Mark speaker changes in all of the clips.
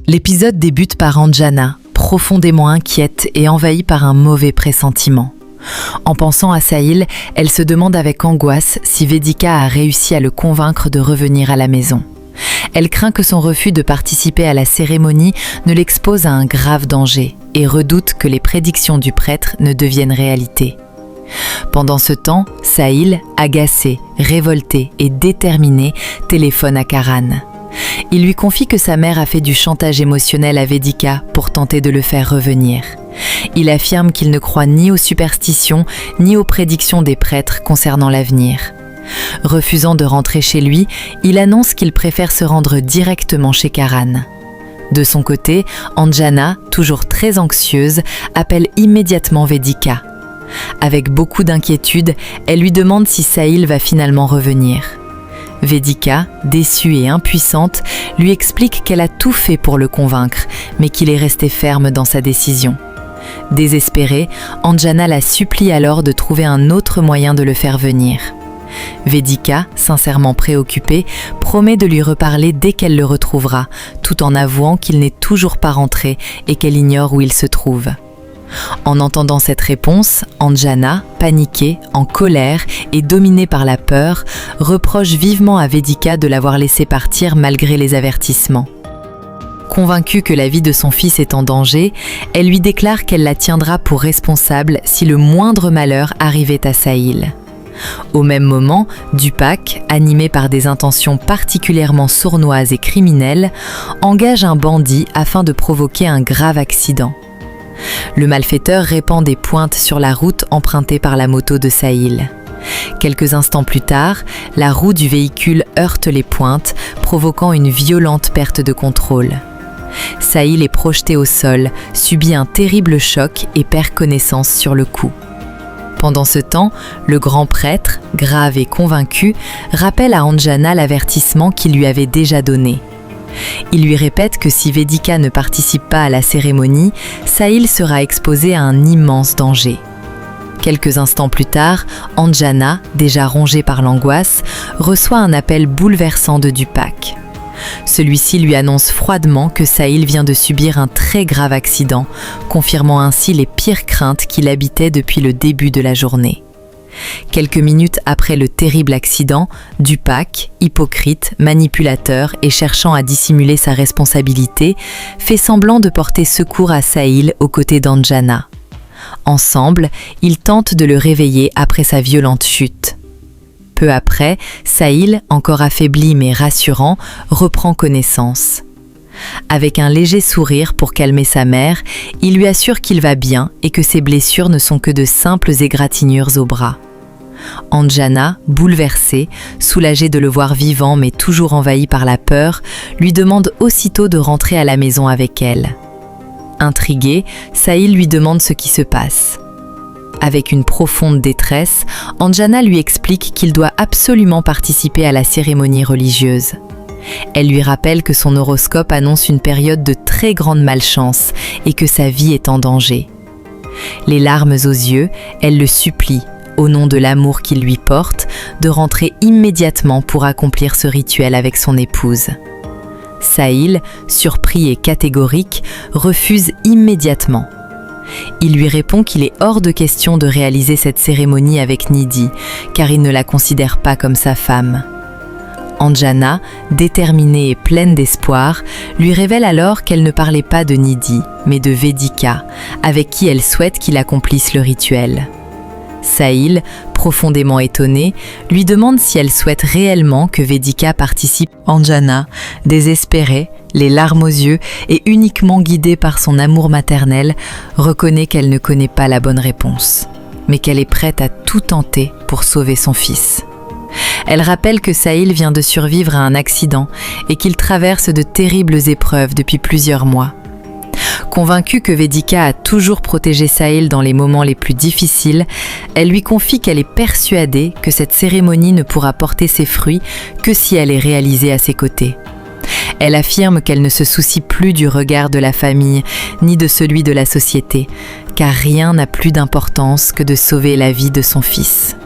Speaker 1: L'épisode débute par Anjana, profondément inquiète et envahie par un mauvais pressentiment. En pensant à Sahil, elle se demande avec angoisse si Vedika a réussi à le convaincre de revenir à la maison. Elle craint que son refus de participer à la cérémonie ne l'expose à un grave danger et redoute que les prédictions du prêtre ne deviennent réalité. Pendant ce temps, Sahil, agacé, révolté et déterminé, téléphone à Karan. Il lui confie que sa mère a fait du chantage émotionnel à Vedika pour tenter de le faire revenir. Il affirme qu'il ne croit ni aux superstitions ni aux prédictions des prêtres concernant l'avenir. Refusant de rentrer chez lui, il annonce qu'il préfère se rendre directement chez Karan. De son côté, Anjana, toujours très anxieuse, appelle immédiatement Vedika. Avec beaucoup d'inquiétude, elle lui demande si Sahil va finalement revenir. Vedika, déçue et impuissante, lui explique qu'elle a tout fait pour le convaincre, mais qu'il est resté ferme dans sa décision. Désespérée, Anjana la supplie alors de trouver un autre moyen de le faire venir. Vedika, sincèrement préoccupée, promet de lui reparler dès qu'elle le retrouvera, tout en avouant qu'il n'est toujours pas rentré et qu'elle ignore où il se trouve. En entendant cette réponse, Anjana, paniquée, en colère et dominée par la peur, reproche vivement à Vedika de l'avoir laissé partir malgré les avertissements. Convaincue que la vie de son fils est en danger, elle lui déclare qu'elle la tiendra pour responsable si le moindre malheur arrivait à Sahil. Au même moment, Dupak, animé par des intentions particulièrement sournoises et criminelles, engage un bandit afin de provoquer un grave accident. Le malfaiteur répand des pointes sur la route empruntée par la moto de Sahil. Quelques instants plus tard, la roue du véhicule heurte les pointes, provoquant une violente perte de contrôle. Sahil est projeté au sol, subit un terrible choc et perd connaissance sur le coup. Pendant ce temps, le grand prêtre, grave et convaincu, rappelle à Anjana l'avertissement qu'il lui avait déjà donné. Il lui répète que si Vedika ne participe pas à la cérémonie, Sahil sera exposé à un immense danger. Quelques instants plus tard, Anjana, déjà rongée par l'angoisse, reçoit un appel bouleversant de Dupak. Celui-ci lui annonce froidement que Sahil vient de subir un très grave accident, confirmant ainsi les pires craintes qui l'habitaient depuis le début de la journée. Quelques minutes après le terrible accident, Dupak, hypocrite, manipulateur et cherchant à dissimuler sa responsabilité, fait semblant de porter secours à Sahil aux côtés d'Anjana. Ensemble, ils tentent de le réveiller après sa violente chute. Peu après, Sahil, encore affaibli mais rassurant, reprend connaissance. Avec un léger sourire pour calmer sa mère, il lui assure qu'il va bien et que ses blessures ne sont que de simples égratignures au bras. Anjana, bouleversée, soulagée de le voir vivant mais toujours envahie par la peur, lui demande aussitôt de rentrer à la maison avec elle. Intrigué, Sahil lui demande ce qui se passe. Avec une profonde détresse, Anjana lui explique qu'il doit absolument participer à la cérémonie religieuse. Elle lui rappelle que son horoscope annonce une période de très grande malchance et que sa vie est en danger. Les larmes aux yeux, elle le supplie, au nom de l'amour qu'il lui porte, de rentrer immédiatement pour accomplir ce rituel avec son épouse. Sahil, surpris et catégorique, refuse immédiatement. Il lui répond qu'il est hors de question de réaliser cette cérémonie avec Nidhi, car il ne la considère pas comme sa femme. Anjana, déterminée et pleine d'espoir, lui révèle alors qu'elle ne parlait pas de Nidhi, mais de Vedika, avec qui elle souhaite qu'il accomplisse le rituel. Sahil, profondément étonné, lui demande si elle souhaite réellement que Vedika participe. Anjana, désespérée, les larmes aux yeux et uniquement guidée par son amour maternel, reconnaît qu'elle ne connaît pas la bonne réponse, mais qu'elle est prête à tout tenter pour sauver son fils. Elle rappelle que Sahil vient de survivre à un accident et qu'il traverse de terribles épreuves depuis plusieurs mois. Convaincue que Vedika a toujours protégé Sahil dans les moments les plus difficiles, elle lui confie qu'elle est persuadée que cette cérémonie ne pourra porter ses fruits que si elle est réalisée à ses côtés. Elle affirme qu'elle ne se soucie plus du regard de la famille ni de celui de la société, car rien n'a plus d'importance que de sauver la vie de son fils.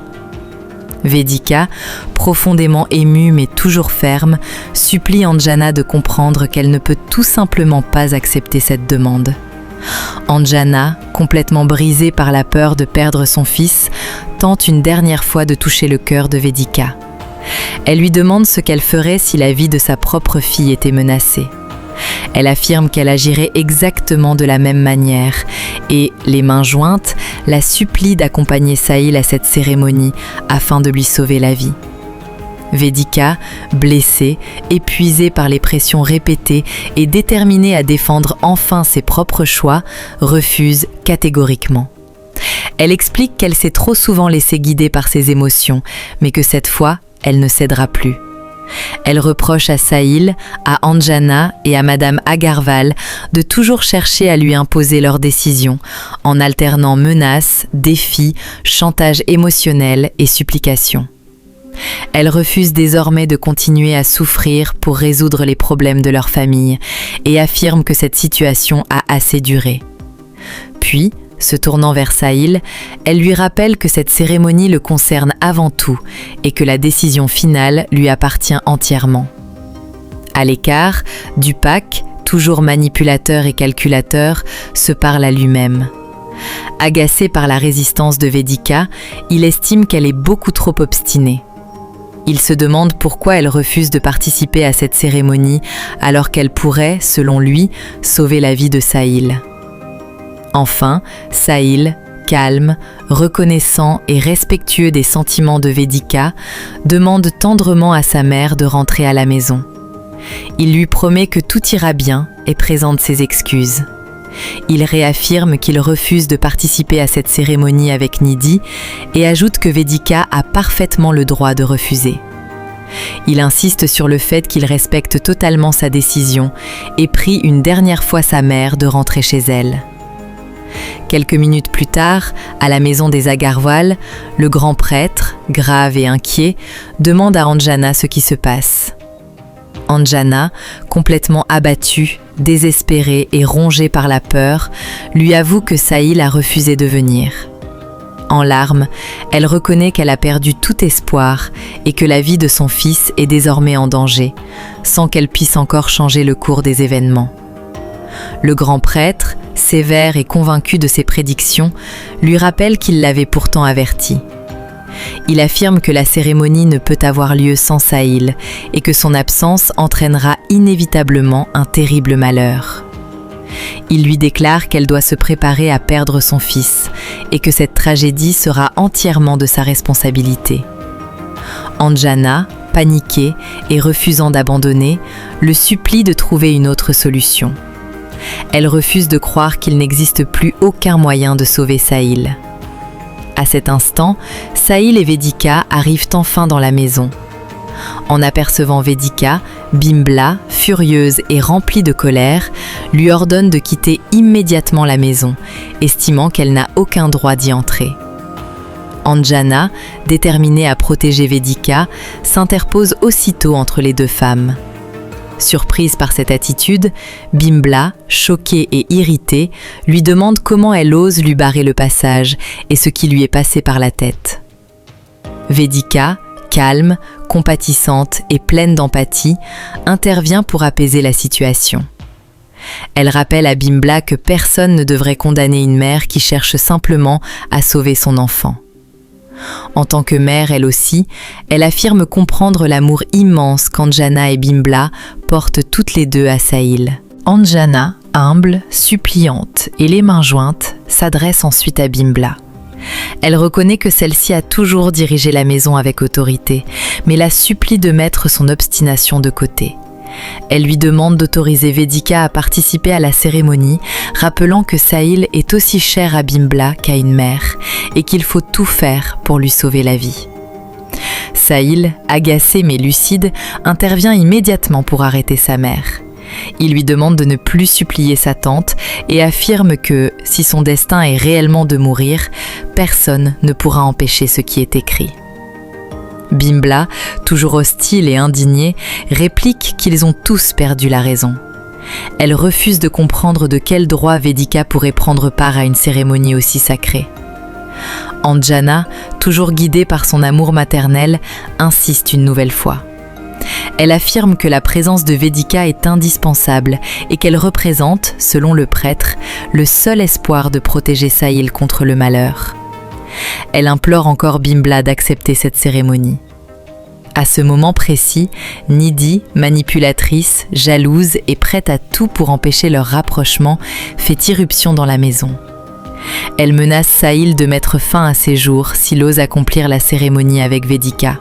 Speaker 1: Vedika, profondément émue mais toujours ferme, supplie Anjana de comprendre qu'elle ne peut tout simplement pas accepter cette demande. Anjana, complètement brisée par la peur de perdre son fils, tente une dernière fois de toucher le cœur de Vedika. Elle lui demande ce qu'elle ferait si la vie de sa propre fille était menacée. Elle affirme qu'elle agirait exactement de la même manière et, les mains jointes, la supplie d'accompagner Sahil à cette cérémonie afin de lui sauver la vie. Vedika, blessée, épuisée par les pressions répétées et déterminée à défendre enfin ses propres choix, refuse catégoriquement. Elle explique qu'elle s'est trop souvent laissée guider par ses émotions, mais que cette fois, elle ne cédera plus. Elle reproche à Sahil, à Anjana et à Madame Agarwal de toujours chercher à lui imposer leurs décisions, en alternant menaces, défis, chantage émotionnel et supplications. Elle refuse désormais de continuer à souffrir pour résoudre les problèmes de leur famille et affirme que cette situation a assez duré. Puis, se tournant vers Sahil, elle lui rappelle que cette cérémonie le concerne avant tout et que la décision finale lui appartient entièrement. À l'écart, Dupak, toujours manipulateur et calculateur, se parle à lui-même. Agacé par la résistance de Vedika, il estime qu'elle est beaucoup trop obstinée. Il se demande pourquoi elle refuse de participer à cette cérémonie alors qu'elle pourrait, selon lui, sauver la vie de Sahil. Enfin, Sahil, calme, reconnaissant et respectueux des sentiments de Vedika, demande tendrement à sa mère de rentrer à la maison. Il lui promet que tout ira bien et présente ses excuses. Il réaffirme qu'il refuse de participer à cette cérémonie avec Nidhi et ajoute que Vedika a parfaitement le droit de refuser. Il insiste sur le fait qu'il respecte totalement sa décision et prie une dernière fois sa mère de rentrer chez elle. Quelques minutes plus tard, à la maison des Agarwal, le grand prêtre, grave et inquiet, demande à Anjana ce qui se passe. Anjana, complètement abattue, désespérée et rongée par la peur, lui avoue que Sahil a refusé de venir. En larmes, elle reconnaît qu'elle a perdu tout espoir et que la vie de son fils est désormais en danger, sans qu'elle puisse encore changer le cours des événements. Le grand prêtre, sévère et convaincu de ses prédictions, lui rappelle qu'il l'avait pourtant averti. Il affirme que la cérémonie ne peut avoir lieu sans Sahil et que son absence entraînera inévitablement un terrible malheur. Il lui déclare qu'elle doit se préparer à perdre son fils et que cette tragédie sera entièrement de sa responsabilité. Anjana, paniquée et refusant d'abandonner, le supplie de trouver une autre solution. Elle refuse de croire qu'il n'existe plus aucun moyen de sauver Sahil. À cet instant, Sahil et Vedika arrivent enfin dans la maison. En apercevant Vedika, Bimbla, furieuse et remplie de colère, lui ordonne de quitter immédiatement la maison, estimant qu'elle n'a aucun droit d'y entrer. Anjana, déterminée à protéger Vedika, s'interpose aussitôt entre les deux femmes. Surprise par cette attitude, Bimbla, choquée et irritée, lui demande comment elle ose lui barrer le passage et ce qui lui est passé par la tête. Vedika, calme, compatissante et pleine d'empathie, intervient pour apaiser la situation. Elle rappelle à Bimbla que personne ne devrait condamner une mère qui cherche simplement à sauver son enfant. En tant que mère, elle aussi, elle affirme comprendre l'amour immense qu'Anjana et Bimbla portent toutes les deux à Sahil. Anjana, humble, suppliante et les mains jointes, s'adresse ensuite à Bimbla. Elle reconnaît que celle-ci a toujours dirigé la maison avec autorité, mais la supplie de mettre son obstination de côté. Elle lui demande d'autoriser Vedika à participer à la cérémonie, rappelant que Sahil est aussi cher à Bimbla qu'à une mère et qu'il faut tout faire pour lui sauver la vie. Sahil, agacé mais lucide, intervient immédiatement pour arrêter sa mère. Il lui demande de ne plus supplier sa tante et affirme que, si son destin est réellement de mourir, personne ne pourra empêcher ce qui est écrit. Bimbla, toujours hostile et indignée, réplique qu'ils ont tous perdu la raison. Elle refuse de comprendre de quel droit Vedika pourrait prendre part à une cérémonie aussi sacrée. Anjana, toujours guidée par son amour maternel, insiste une nouvelle fois. Elle affirme que la présence de Vedika est indispensable et qu'elle représente, selon le prêtre, le seul espoir de protéger Sahil contre le malheur. Elle implore encore Bimbla d'accepter cette cérémonie. À ce moment précis, Nidhi, manipulatrice, jalouse et prête à tout pour empêcher leur rapprochement, fait irruption dans la maison. Elle menace Sahil de mettre fin à ses jours s'il ose accomplir la cérémonie avec Vedika.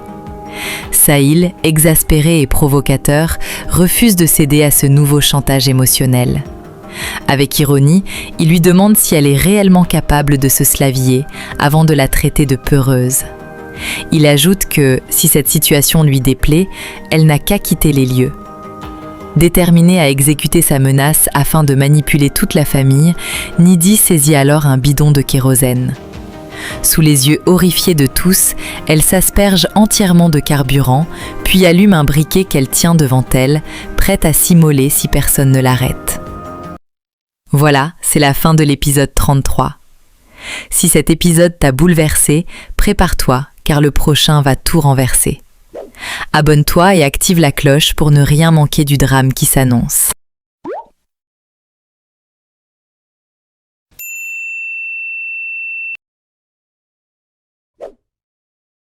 Speaker 1: Sahil, exaspéré et provocateur, refuse de céder à ce nouveau chantage émotionnel. Avec ironie, il lui demande si elle est réellement capable de se slavier avant de la traiter de peureuse. Il ajoute que, si cette situation lui déplaît, elle n'a qu'à quitter les lieux. Déterminée à exécuter sa menace afin de manipuler toute la famille, Nidhi saisit alors un bidon de kérosène. Sous les yeux horrifiés de tous, elle s'asperge entièrement de carburant, puis allume un briquet qu'elle tient devant elle, prête à s'immoler si personne ne l'arrête. Voilà, c'est la fin de l'épisode 33. Si cet épisode t'a bouleversé, prépare-toi, car le prochain va tout renverser. Abonne-toi et active la cloche pour ne rien manquer du drame qui s'annonce.